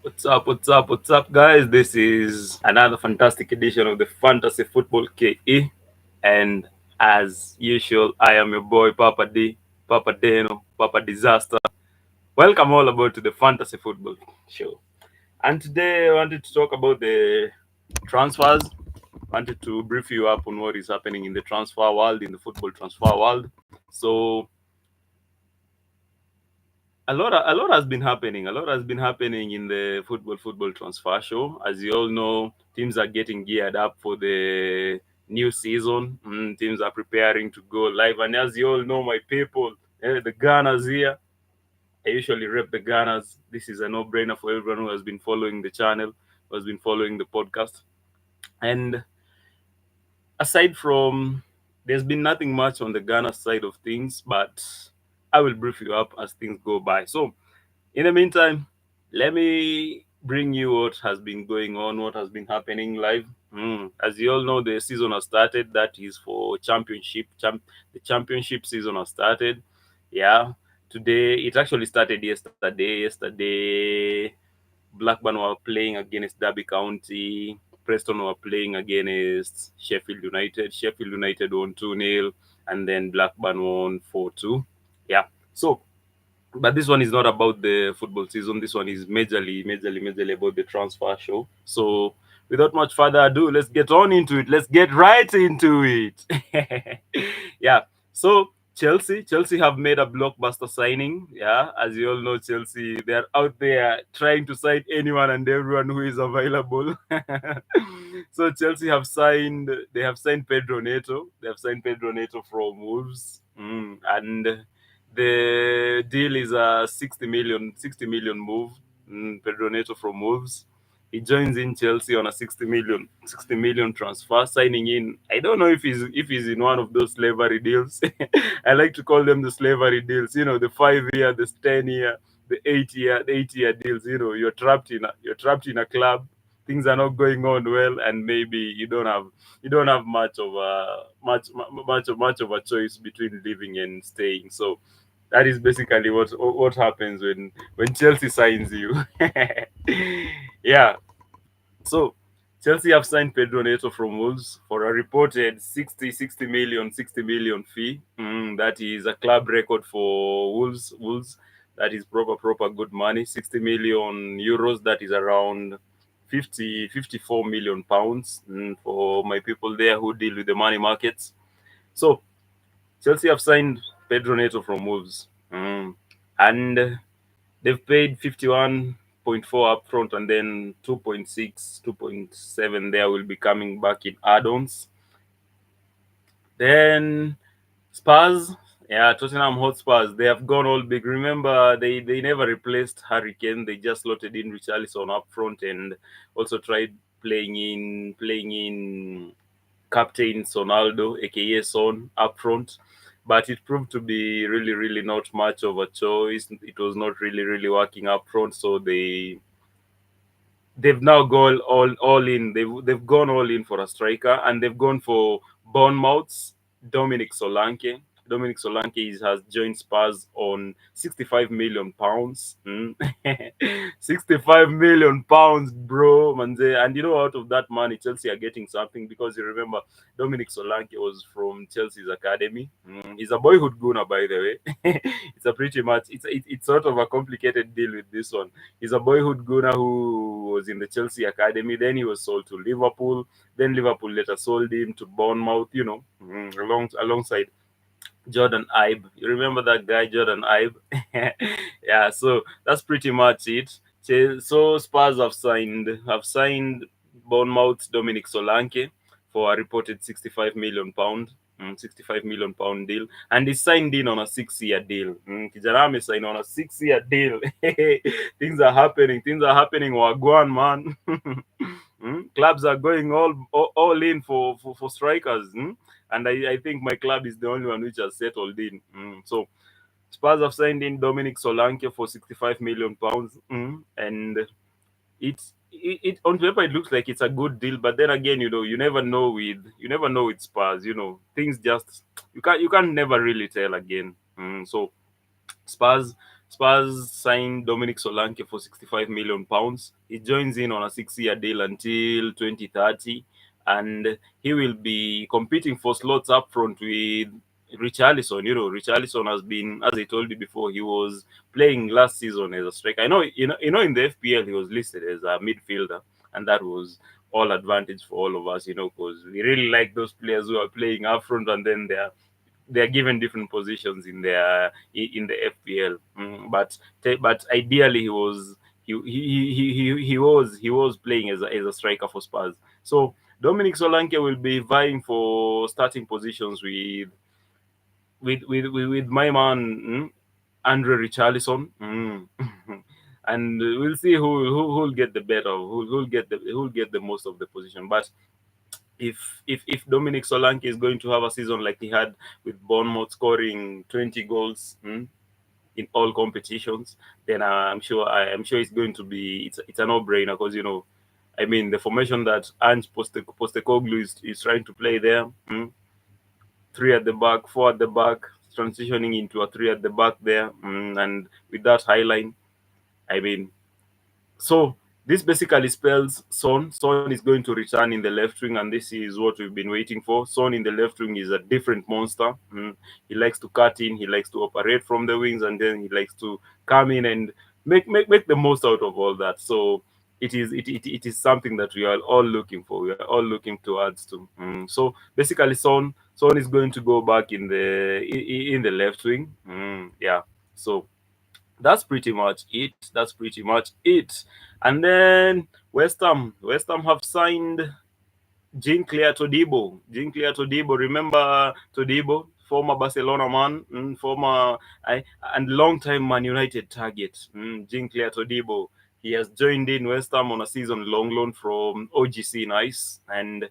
What's up? What's up? What's up, guys? This is another fantastic edition of the Fantasy Football KE. And as usual, I am your boy, Papa D, Papa Deno, Papa Disaster. Welcome all aboard to the Fantasy Football Show. And today I wanted to talk about the transfers. Wanted to brief you up on what is happening in the transfer world, in the football transfer world. So a lot has been happening. A lot has been happening in the football transfer show. As you all know, teams are getting geared up for the new season. Teams are preparing to go live. And as you all know, my people, the Gunners here. I usually rep the Gunners. This is a no-brainer for everyone who has been following the channel, who has been following the podcast. And aside from, there's been nothing much on the Ghana side of things, but I will brief you up as things go by. So in the meantime, let me bring you what has been going on, what has been happening live. As you all know, the season has started. That is for championship. The championship season has started. Yeah, today it actually started yesterday. Yesterday, Blackburn were playing against Derby County. Preston were playing against Sheffield United. Sheffield United won 2-0, and then Blackburn won 4-2. Yeah. So but this one is not about the football season. This one is majorly about the transfer show. So without much further ado, let's get on into it. Let's get right into it. Yeah. So Chelsea have made a blockbuster signing. Yeah, as you all know, Chelsea, they're out there trying to sign anyone and everyone who is available. So Chelsea have signed. They have signed Pedro Neto. They have signed Pedro Neto from Wolves. And the deal is a 60 million move. Pedro Neto from Wolves. He joins in Chelsea on a 60 million transfer, signing in. I don't know if he's in one of those slavery deals. I like to call them the slavery deals. You know, the 5 year, the 10 year, the 8 year, the 8 year deals. You know, you're trapped in a club. Things are not going on well, and maybe you don't have much of a choice between living and staying. So that is basically what happens when Chelsea signs you. Yeah. So Chelsea have signed Pedro Neto from Wolves for a reported 60 million fee. That is a club record for Wolves. Wolves. That is proper good money. 60 million euros. That is around 54 million pounds. For my people there who deal with the money markets. So Chelsea have signed Pedro Neto from Wolves. And they've paid 51.4 up front, and then 2.6, 2.7 there will be coming back in add-ons. Then Spurs, yeah, Tottenham Hotspurs, they have gone all big. Remember, they never replaced Harry Kane. They just slotted in Richarlison up front and also tried playing in captain Sonaldo, aka Son, up front. But it proved to be really not much of a choice. It was not really working up front, so they've now gone all in. They've gone all in for a striker, and they've gone for Bournemouth's Dominic Solanke. Dominic Solanke has joined Spurs on 65 million pounds. 65 million pounds, bro, manze. And you know, out of that money, Chelsea are getting something, because you remember Dominic Solanke was from Chelsea's academy. He's a boyhood gunner, by the way. It's sort of a complicated deal with this one. He's a boyhood gunner who was in the Chelsea academy. Then he was sold to Liverpool. Then Liverpool later sold him to Bournemouth. Alongside Jordan Ibe. You remember that guy, Jordan Ibe? Yeah. So that's pretty much it. So Spurs have signed Bournemouth Dominic Solanke for a reported 65 million pound deal, and he signed in on a 6 year deal. Kijana signed on a 6 year deal. Things are happening, Wagwan, man. Clubs are going all in for strikers. And I think my club is the only one which has settled in. So Spurs have signed in Dominic Solanke for 65 million pounds. And on paper it looks like it's a good deal, but then again, you never know with Spurs. Things just you can't never really tell again. So Spurs Spurs signed Dominic Solanke for £65 million. He joins in on a 6-year deal until 2030, and he will be competing for slots up front with Richarlison. Richarlison has been, as I told you before, he was playing last season as a striker. I know, in the FPL he was listed as a midfielder, and that was all advantage for all of us, because we really like those players who are playing up front and then they're given different positions in the FPL. But ideally he was playing as a striker for Spurs. So Dominic Solanke will be vying for starting positions with my man, Andre Richarlison. And we'll see who'll get the better, who'll get the most of the position. But if Dominic Solanke is going to have a season like he had with Bournemouth, scoring 20 goals, in all competitions, then I'm sure it's going to be, it's a no-brainer, because I mean, the formation that Ange Postecoglou is trying to play there, three at the back, four at the back, transitioning into a three at the back there, and with that high line, I mean, so this basically spells Son. Son is going to return in the left wing, and this is what we've been waiting for. Son in the left wing is a different monster. He likes to cut in, he likes to operate from the wings, and then he likes to come in and make the most out of all that. So it is something that we are all looking for. We are all looking towards to. So basically, Son is going to go back in the left wing. Yeah. So that's pretty much it. That's pretty much it. And then West Ham have signed Jean-Claire Todibo. Jean-Claire Todibo. Remember Todibo, former Barcelona man, former and long-time Man United target. Jean-Claire Todibo. He has joined in West Ham on a season-long loan from OGC Nice, and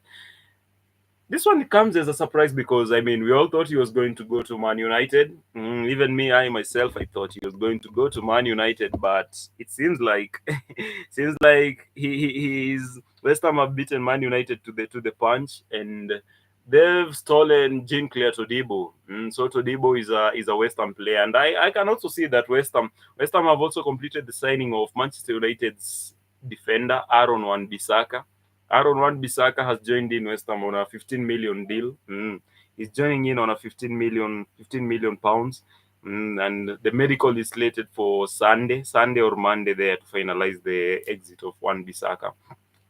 this one comes as a surprise because I mean we all thought he was going to go to Man United. Even me, I myself, I thought he was going to go to Man United, but it seems like he's West Ham have beaten Man United to the punch, and they've stolen Jean Claire Todibo. So Todibo is a West Ham player, and I can also see that West Ham have also completed the signing of Manchester United's defender Aaron Wan-Bissaka. Aaron Wan-Bissaka has joined in West Ham on a 15 million deal. He's joining in on a 15 million pounds. And the medical is slated for Sunday or Monday there to finalize the exit of Wan-Bissaka.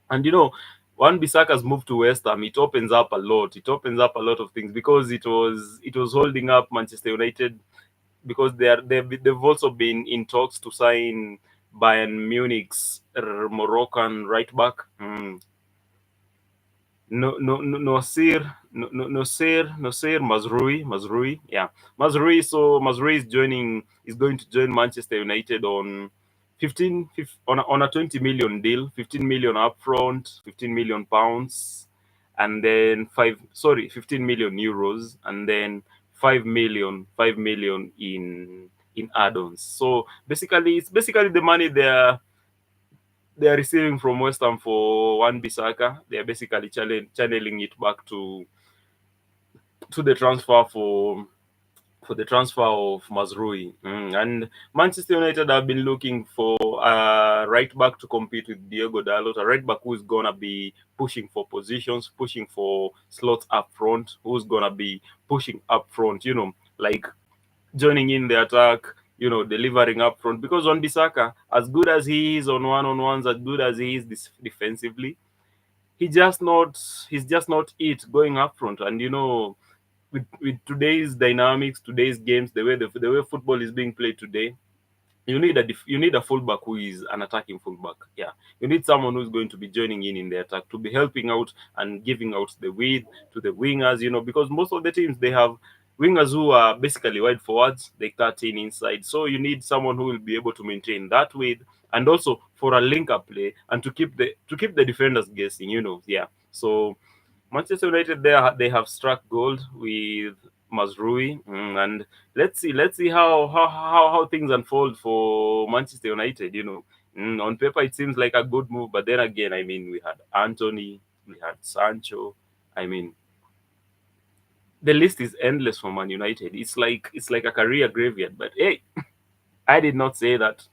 And Wan-Bissaka's move to West Ham, it opens up a lot. It opens up a lot of things because it was holding up Manchester United, because they've also been in talks to sign Bayern Munich's Moroccan right back. No, no, no, Nosir Mazrui. Yeah, Mazrui. So Mazrui is going to join Manchester United on on a 20 million deal, 15 million upfront, 15 million pounds, and then 15 million euros, and then 5 million in add-ons. So basically, it's basically the money they are receiving from West Ham for Wan-Bissaka. They are basically channeling it back to the transfer for the transfer of Mazrui. And Manchester United have been looking for a right back to compete with Diego Dalot, a right back who's gonna be pushing for positions, pushing for slots up front, who's gonna be pushing up front, like joining in the attack, delivering up front. Because on Bissaka, as good as he is on one-on-ones, as good as he is defensively, he just not he's just not it going up front. And with today's dynamics, today's games, the way football is being played today, you need a fullback who is an attacking fullback. Yeah, you need someone who's going to be joining in the attack, to be helping out and giving out the width to the wingers. Because most of the teams, they have wingers who are basically wide forwards. They cut in inside, so you need someone who will be able to maintain that width, and also for a link-up play, and to keep the defenders guessing. Yeah. So Manchester United, they have struck gold with Mazrui, and let's see how things unfold for Manchester United. On paper it seems like a good move, but then again, I mean, we had Anthony, we had Sancho. I mean, the list is endless for Man United. It's like a career graveyard. But hey, I did not say that.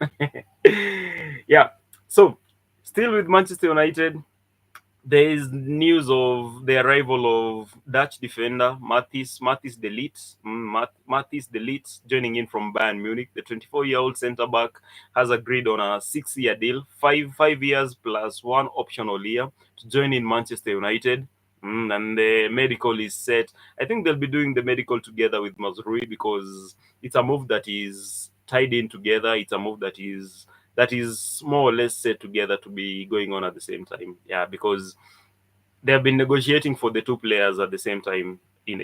Yeah. So, still with Manchester United, there is news of the arrival of Dutch defender Matthijs de Ligt. Matthijs de Ligt joining in from Bayern Munich. The 24-year-old centre back has agreed on a 6-year deal, five years plus one optional year to join in Manchester United. And the medical is set. I think they'll be doing the medical together with Mazrui because it's a move that is tied in together. It's a move that is more or less set together to be going on at the same time. Yeah, because they have been negotiating for the two players at the same time in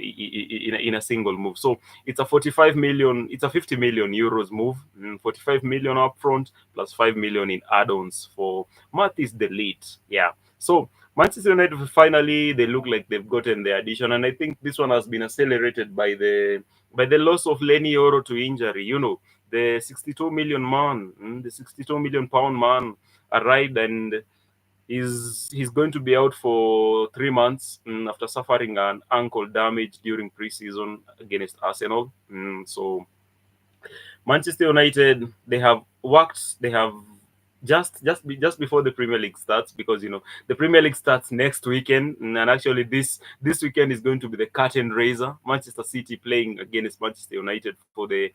a single move. So it's a 45 million, it's a 50 million euros move, 45 million upfront plus 5 million in add-ons for Matthijs de Ligt. Yeah. So Manchester United finally they look like they've gotten the addition, and I think this one has been accelerated by the loss of Lenny Oro to injury. The 62 million man, the 62 million pound man arrived, and he's going to be out for 3 months after suffering an ankle damage during preseason against Arsenal. So Manchester United, they have worked. They have just before the Premier League starts, because the Premier League starts next weekend, and actually this weekend is going to be the curtain raiser. Manchester City playing against Manchester United for the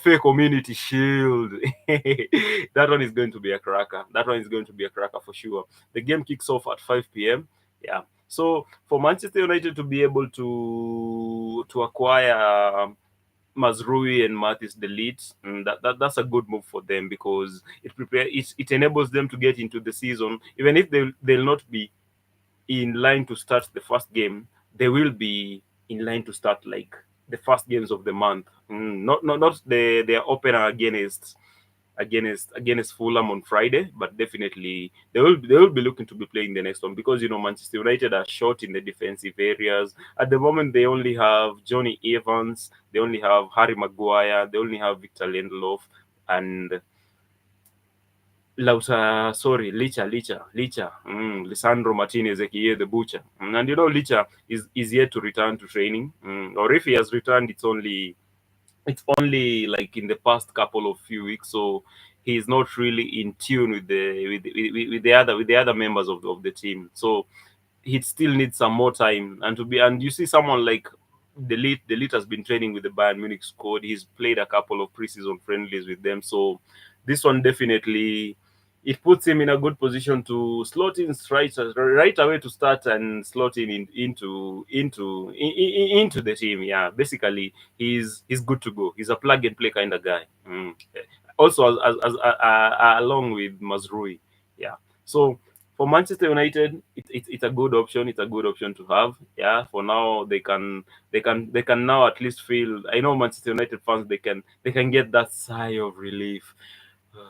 FA Community Shield. That one is going to be a cracker. That one is going to be a cracker for sure. The game kicks off at 5 p.m. Yeah. So for Manchester United to be able to acquire Mazrui and Matis the leads, that's a good move for them, because it enables them to get into the season. Even if they'll not be in line to start the first game, they will be in line to start like the first games of the month. Not their opener against Fulham on Friday, but definitely they will be looking to be playing the next one, because Manchester United are short in the defensive areas. At the moment, they only have Johnny Evans, they only have Harry Maguire, they only have Victor Lindelof, and Lisandro Martinez, aka the Butcher. And Licha is yet to return to training, or if he has returned, it's only like in the past couple of few weeks, so he's not really in tune with the other members of the team. So he still needs some more time, and you see someone like the lead has been training with the Bayern Munich squad. He's played a couple of preseason friendlies with them, so this one definitely it puts him in a good position to slot in right away to start and slot into the team. Yeah, basically he's good to go. He's a plug and play kind of guy. Also, along with Mazrui. Yeah. So for Manchester United, it's a good option. It's a good option to have. Yeah. For now, they can now at least feel. I know Manchester United fans, they can get that sigh of relief. Finally.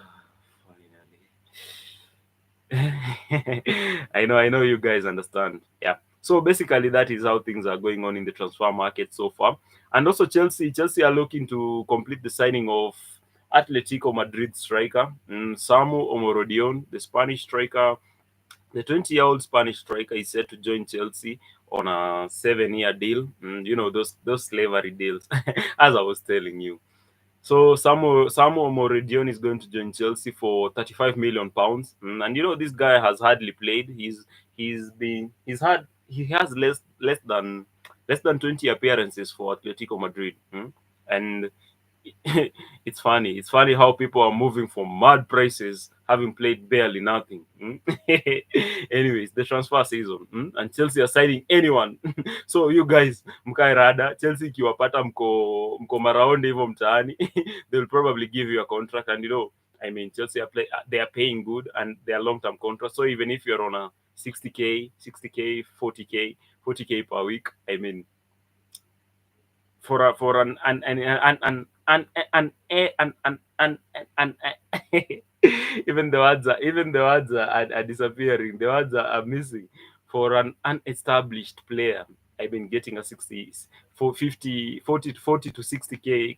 I know you guys understand. Yeah. So basically, that is how things are going on in the transfer market so far. And also Chelsea are looking to complete the signing of Atletico Madrid striker Samu Omorodion, the Spanish striker. The 20-year-old Spanish striker is set to join Chelsea on a 7-year deal. Those slavery deals, as I was telling you. So Samu Omorodion is going to join Chelsea for 35 million pounds. And this guy has hardly played. He has less than 20 appearances for Atletico Madrid. And it's funny how people are moving for mad prices having played barely nothing. Anyways, the transfer season, and Chelsea are signing anyone. So you guys, mkae rada, Chelsea ikiwapata mko maraundi hivyo mtaani, they'll probably give you a contract. And Chelsea they are paying good, and they are long-term contracts. So even if you're on a 60k, 40k per week, for an even the words are disappearing. The words are missing. For an unestablished player, getting a 60 for 40 to 60k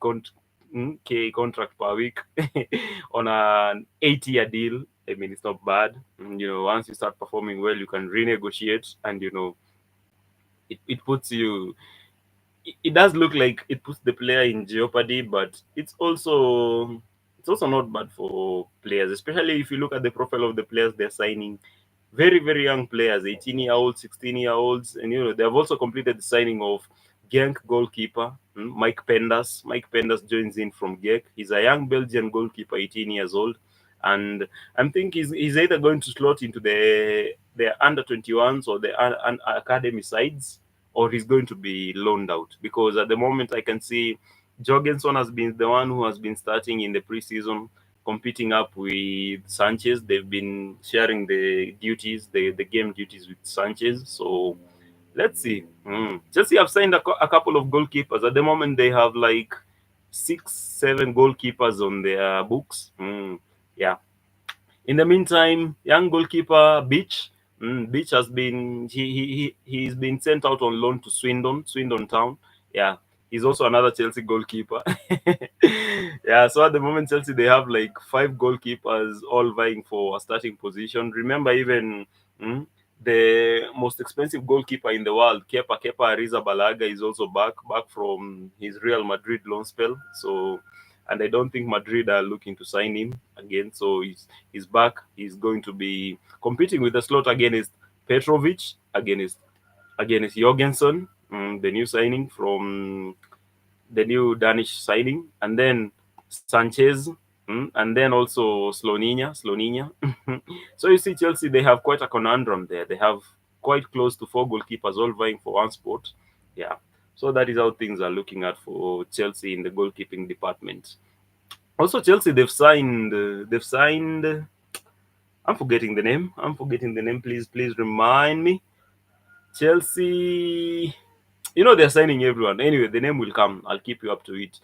contract per week on an 8-year deal. It's not bad. Once you start performing well, you can renegotiate, and it puts you it does look like it puts the player in jeopardy, but it's also it's also not bad for players, especially if you look at the profile of the players they're signing. Very, very young players, 18-year-olds, 16-year-olds, and they have also completed the signing of Genk goalkeeper Mike Penders. Mike Penders joins in from Genk. He's a young Belgian goalkeeper, 18 years old, and I think he's either going to slot into the under 21s or the academy sides, or he's going to be loaned out, because at the moment I can see Jorgensen has been the one who has been starting in the preseason, competing up with Sanchez. They've been sharing the duties, the game duties with Sanchez. So let's see. Chelsea have signed a couple of goalkeepers. At the moment, they have like 6, 7 goalkeepers on their books. Yeah. In the meantime, young goalkeeper Beach. Beach has been he's been sent out on loan to Swindon Town. Yeah, he's also another Chelsea goalkeeper. Yeah, so at the moment Chelsea they have like 5 goalkeepers all vying for a starting position. Remember, even the most expensive goalkeeper in the world, Kepa Arrizabalaga, is also back from his Real Madrid loan spell. So, and I don't think Madrid are looking to sign him again. So he's back. He's going to be competing with the slot against Petrovic, against Jorgensen, the new signing from the new Danish signing, and then Sanchez, and then also Slonina. So you see, Chelsea, they have quite a conundrum there. They have quite close to 4 goalkeepers all vying for one spot. Yeah. So that is how things are looking at for Chelsea in the goalkeeping department. Also, Chelsea, they've signed. I'm forgetting the name. Please remind me. Chelsea. They're signing everyone. Anyway, the name will come. I'll keep you up to it.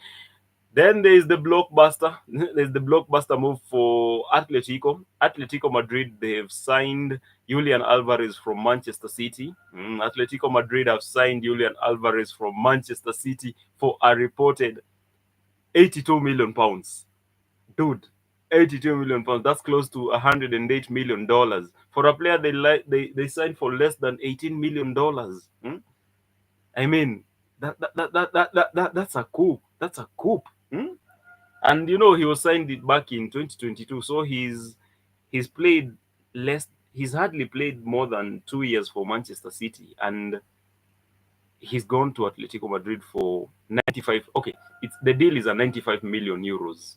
Then there's the blockbuster. There's the blockbuster move for Atletico. Atletico Madrid, they have signed Julian Alvarez from Manchester City. Atletico Madrid have signed Julian Alvarez from Manchester City for a reported 82 million pounds. Dude, 82 million pounds. That's close to $108 million for a player they signed for less than $18 million. I mean, that's a coup. That's a coup. And he was signed it back in 2022, so he's played less. He's hardly played more than 2 years for Manchester City, and he's gone to Atletico Madrid for 95. Okay, the deal is a 95 million euros,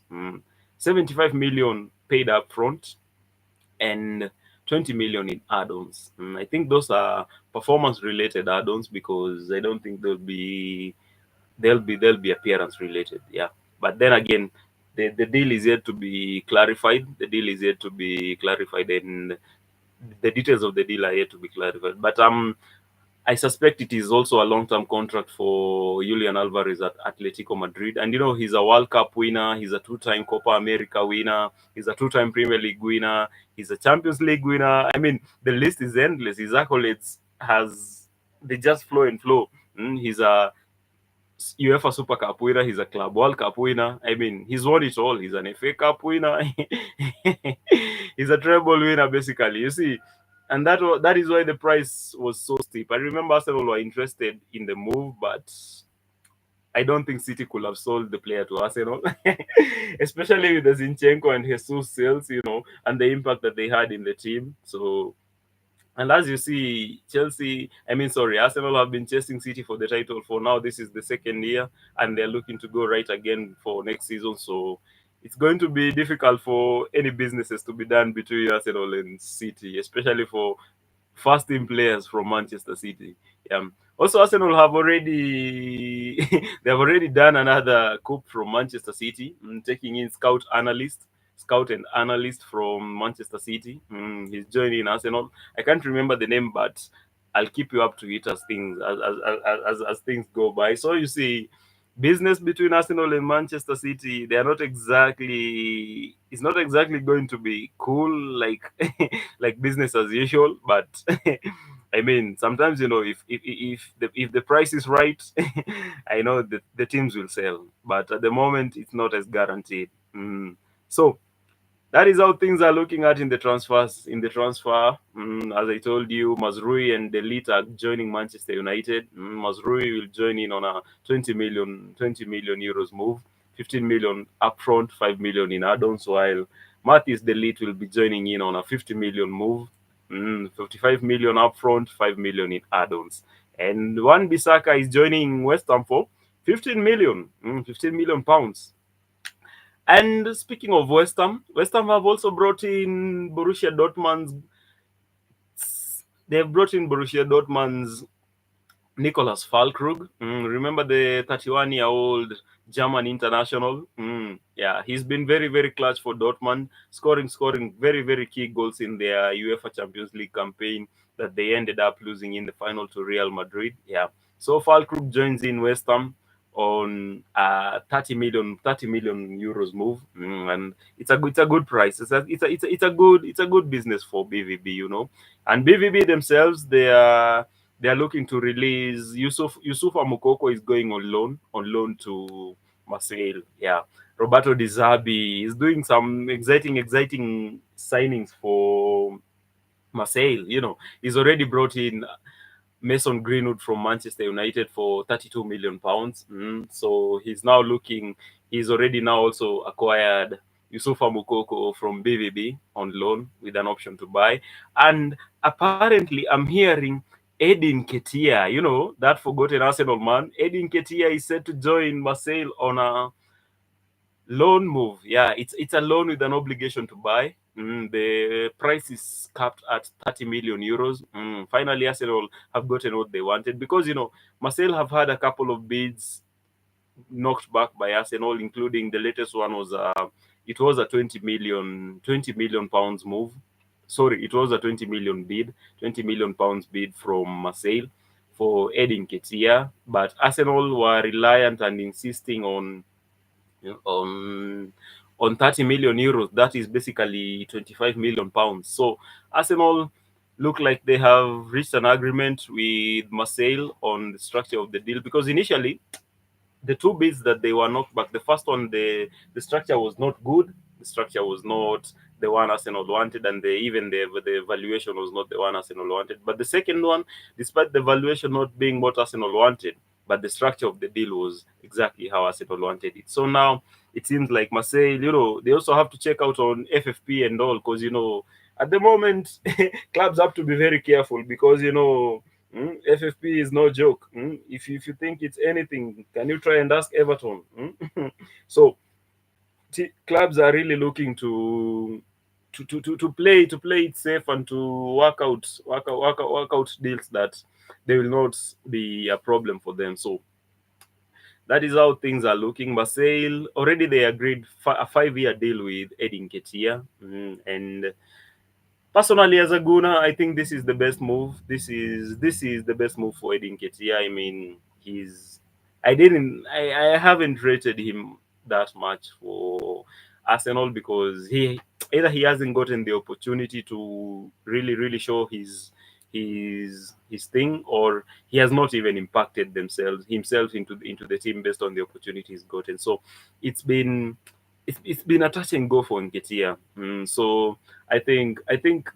75 million paid up front, and 20 million in add-ons. I think those are performance-related add-ons, because I don't think they'll be appearance related. Yeah, but then again, the deal is yet to be clarified. And the details of the deal are yet to be clarified. But I suspect it is also a long-term contract for Julian Alvarez at Atletico Madrid. And he's a World Cup winner. He's a two-time Copa America winner. He's a two-time Premier League winner. He's a Champions League winner. I mean, the list is endless. His accolades they just flow and flow. He's a UEFA Super Cup winner. He's a Club World Cup winner. I mean, he's won it all. He's an FA Cup winner. He's a treble winner, basically. You see, and that is why the price was so steep. I remember Arsenal were interested in the move, but I don't think City could have sold the player to Arsenal, especially with the Zinchenko and Jesus sales, and the impact that they had in the team. So, and as you see, Arsenal have been chasing City for the title for now. This is the second year, and they're looking to go right again for next season. So it's going to be difficult for any businesses to be done between Arsenal and City, especially for first team players from Manchester City. Also, Arsenal have already they have already done another coup from Manchester City, taking in scout and analyst from Manchester City. He's joining Arsenal. I can't remember the name, but I'll keep you up to it as things go by. So you see, business between Arsenal and Manchester City, they are not exactly. It's not exactly going to be cool like like business as usual. But I mean, sometimes if the price is right, I know that the teams will sell. But at the moment, it's not as guaranteed. So that is how things are looking at in the transfers. As I told you, Mazrui and Delete are joining Manchester United. Mazrui will join in on a 20 million euros move. 15 million upfront, 5 million in add-ons, while Mathis de Ligt will be joining in on a 50 million move, 55 million upfront, 5 million in add-ons. And Wan Bissaka is joining West Ham for 15 million, 15 million pounds. And speaking of West Ham have also brought in Borussia Dortmund's. They've brought in Borussia Dortmund's Nicolas Falkrug. Remember the 31-year-old German international? Yeah, he's been very, very clutch for Dortmund, scoring very, very key goals in their UEFA Champions League campaign that they ended up losing in the final to Real Madrid. Yeah, so Falkrug joins in West Ham on 30 million euros move, and it's a good price. It's a good business for BVB, and BVB themselves, they are looking to release Yusufa Mukoko is going on loan to Marseille. Yeah, Roberto Di Zerbi is doing some exciting signings for Marseille. He's already brought in Mason Greenwood from Manchester United for 32 million pounds. So he's now looking. He's already now also acquired Yusufa Mukoko from BVB on loan with an option to buy. And apparently, I'm hearing Edin Ketia, that forgotten Arsenal man. Edin Ketia is set to join Marseille on a loan move. Yeah, it's a loan with an obligation to buy. The price is capped at 30 million euros. Finally, Arsenal have gotten what they wanted because Marseille have had a couple of bids knocked back by Arsenal, including the latest one was it was a 20 million pounds move. Sorry, it was a 20 million bid, 20 million pounds bid from Marseille for Edin Ketia, but Arsenal were reliant and insisting on 30 million euros. That is basically 25 million pounds. So Arsenal look like they have reached an agreement with Marseille on the structure of the deal because initially the two bids that they were knocked back, the first one, the structure was not good. The structure was not the one Arsenal wanted, and even the valuation was not the one Arsenal wanted. But the second one, despite the valuation not being what Arsenal wanted, but the structure of the deal was exactly how Arsenal wanted it. So now it seems like Marseille, they also have to check out on FFP and all, because at the moment clubs have to be very careful because FFP is no joke. If you think it's anything, can you try and ask Everton? So clubs are really looking to play it safe and to work out deals that they will not be a problem for them. So that is how things are looking. Marseille already they agreed a 5-year deal with Edin Ketia, and personally, as a Guna, I think this is the best move. This is the best move for Edin Ketia. I mean, I haven't rated him that much for Arsenal because he hasn't gotten the opportunity to really show his thing, or he has not even impacted himself into the team based on the opportunities gotten. So it's been it's been a touch and go for Nketiah. So I think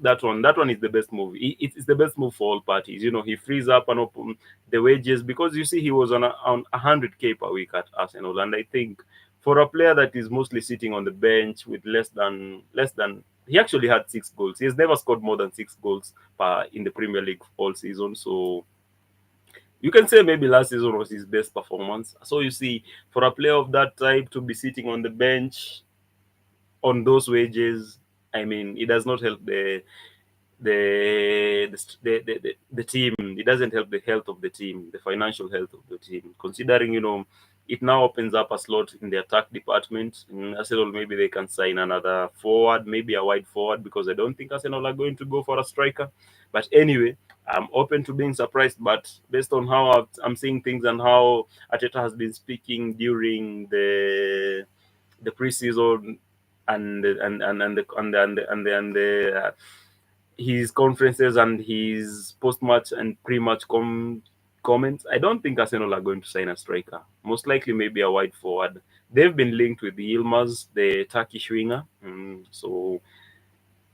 that one is the best move. It's the best move for all parties. He frees up and open the wages because you see he was on 100k per week at Arsenal, and I think for a player that is mostly sitting on the bench with less than he actually had 6 goals. He has never scored more than 6 goals in the Premier League all season. So you can say maybe last season was his best performance. So you see, for a player of that type to be sitting on the bench on those wages, I mean, it does not help the team. It doesn't help the health of the team, the financial health of the team. Considering it now opens up a slot in the attack department. Arsenal, maybe they can sign another forward, maybe a wide forward, because I don't think Arsenal are going to go for a striker. But anyway, I'm open to being surprised. But based on how I'm seeing things and how Arteta has been speaking during the preseason and his conferences and his post-match and pre-match comments, I don't think Arsenal are going to sign a striker. Most likely, maybe a wide forward. They've been linked with the Yilmaz, the Turkish winger.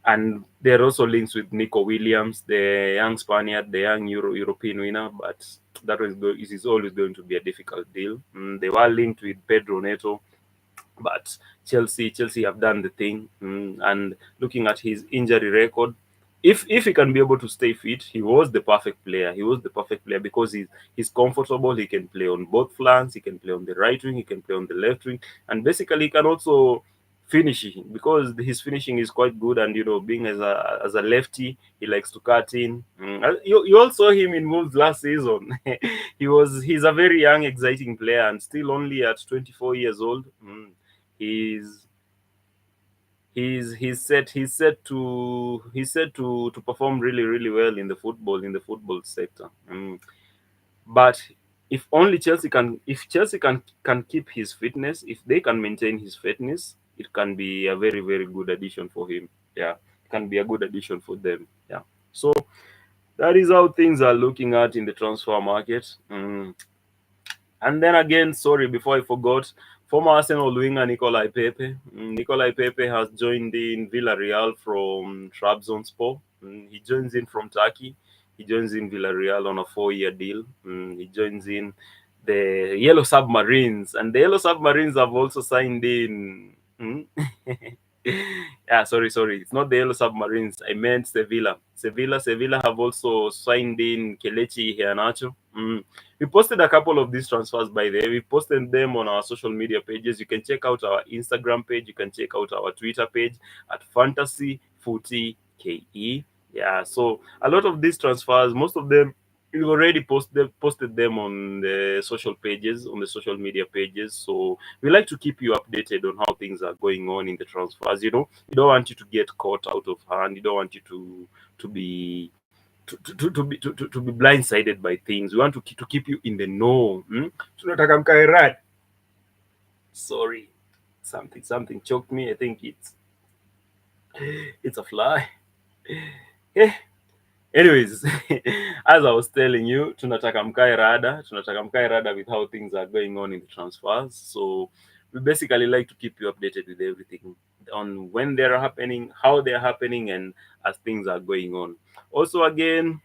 And there are also links with Nico Williams, the young Spaniard, the young European winner. But that is always going to be a difficult deal. They were linked with Pedro Neto, But Chelsea have done the thing, and looking at his injury record, if he can be able to stay fit, he was the perfect player. He was the perfect player because he's comfortable. He can play on both flanks. He can play on the right wing. He can play on the left wing, and basically he can also finishing because his finishing is quite good. And being as a lefty, he likes to cut in. You all saw him in moves last season. He's a very young, exciting player, and still only at 24 years old. He's he's set to perform really, really well in the football sector. But if Chelsea can keep his fitness, if they can maintain his fitness, it can be a very, very good addition for him. Yeah, it can be a good addition for them. Yeah. So that is how things are looking at in the transfer market. And then again, sorry, before I forgot, former Arsenal winger Nicolai Pepe. Nicolai Pepe has joined in Villarreal from Trabzonspor. He joins in from Turkey. He joins in Villarreal on a 4-year deal. He joins in the Yellow Submarines, and the Yellow Submarines have also signed in. Yeah, sorry. It's not the Yellow Submarines. I meant Sevilla. Sevilla have also signed in Kelechi Iheanacho. We posted a couple of these transfers by the way. We posted them on our social media pages. You can check out our Instagram page. You can check out our Twitter page at Fantasy Footy KE. Yeah, so a lot of these transfers, most of them, we already posted them on the social pages, on the social media pages. So we like to keep you updated on how things are going on in the transfers. We don't want you to get caught out of hand. We don't want you to be to be blindsided by things. We want to keep you in the know. Tunataka mkae right. Sorry, something choked me. I think it's a fly. Eh, Anyways, as I was telling you, tunataka mkae rada with how things are going on in the transfers. So we basically like to keep you updated with everything on when they're happening, how they're happening, and as things are going on. Also, again,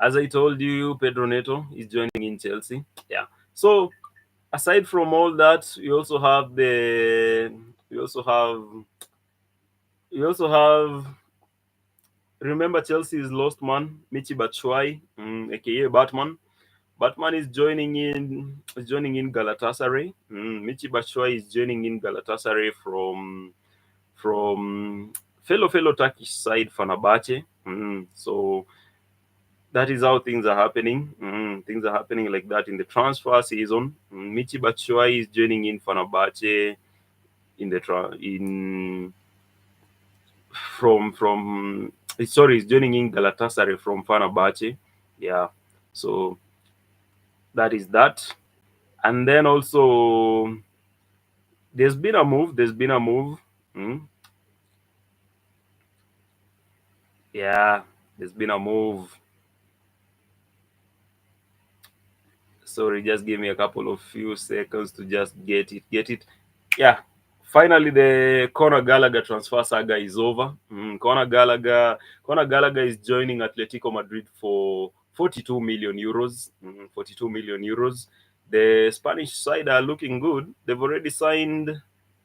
as I told you, Pedro Neto is joining in Chelsea. Yeah. So aside from all that, we also have remember Chelsea's lost man, Michi Batshuayi, aka Batman. Batman is joining in Galatasaray. Michi Batshuayi is joining in Galatasaray from fellow Turkish side Fenerbahce. So that is how things are happening. Things are happening like that in the transfer season. Michi Batshuayi is joining in Fenerbahce in the tra- in from sorry, he's joining in Galatasaray from Fenerbahce. Yeah, so that is that. And then also there's been a move. Mm, yeah, there's been a move. Sorry, just give me a couple of few seconds to just get it. Yeah, finally the Conor Gallagher transfer saga is over. Conor Gallagher is joining Atletico Madrid for 42 million euros. 42 million euros. The Spanish side are looking good. They've already signed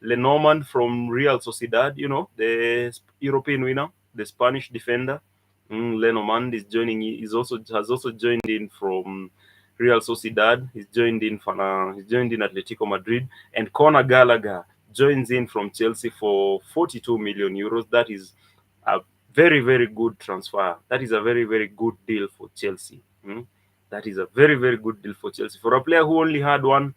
Lenormand from Real Sociedad, the European winner, the Spanish defender. Lenormand has also joined in from Real Sociedad. He's joined in Atletico Madrid, and Conor Gallagher joins in from Chelsea for 42 million euros. That is a very, very good transfer. That is a very, very good deal for Chelsea. That is a very, very good deal for Chelsea for a player who only had one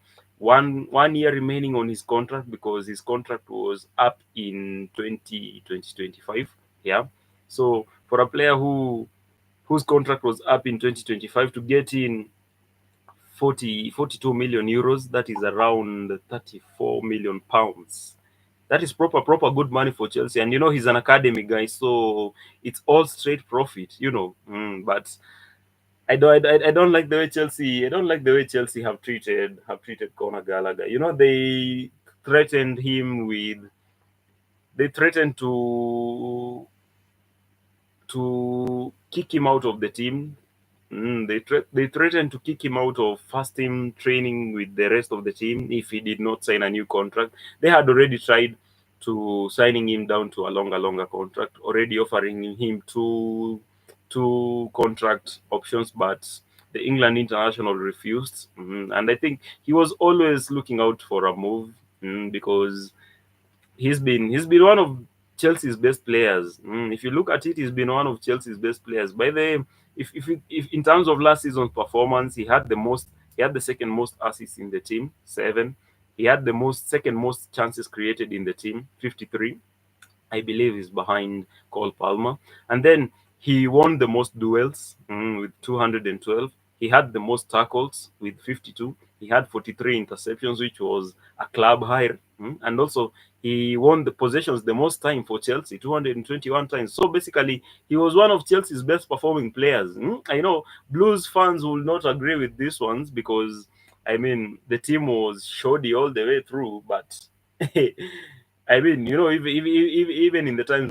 year remaining on his contract because his contract was up in 2025. Yeah. So for a player whose contract was up in 2025 to get in 42 million euros, that is around 34 million pounds. That is proper good money for Chelsea. And he's an academy guy, so it's all straight profit. But I don't like the way Chelsea have treated Conor Gallagher. Threatened him with they threatened to kick him out of the team They threatened to kick him out of first team training with the rest of the team if he did not sign a new contract. They had already tried to signing him down to a longer contract, already offering him two contract options, but the England international refused. And I think he was always looking out for a move, because he's been one of Chelsea's best players. If you look at it, he's been one of Chelsea's best players. By the if in terms of last season's performance, he had the second most assists in the team, 7. He had the second most chances created in the team, 53. I believe is behind Cole Palmer. And then he won the most duels, with 212. He had the most tackles with 52. He had 43 interceptions, which was a club high. And also, he won the possessions the most time for Chelsea, 221 times. So basically, he was one of Chelsea's best performing players. I know Blues fans will not agree with these ones because, I mean, the team was shoddy all the way through, but I mean, even in the times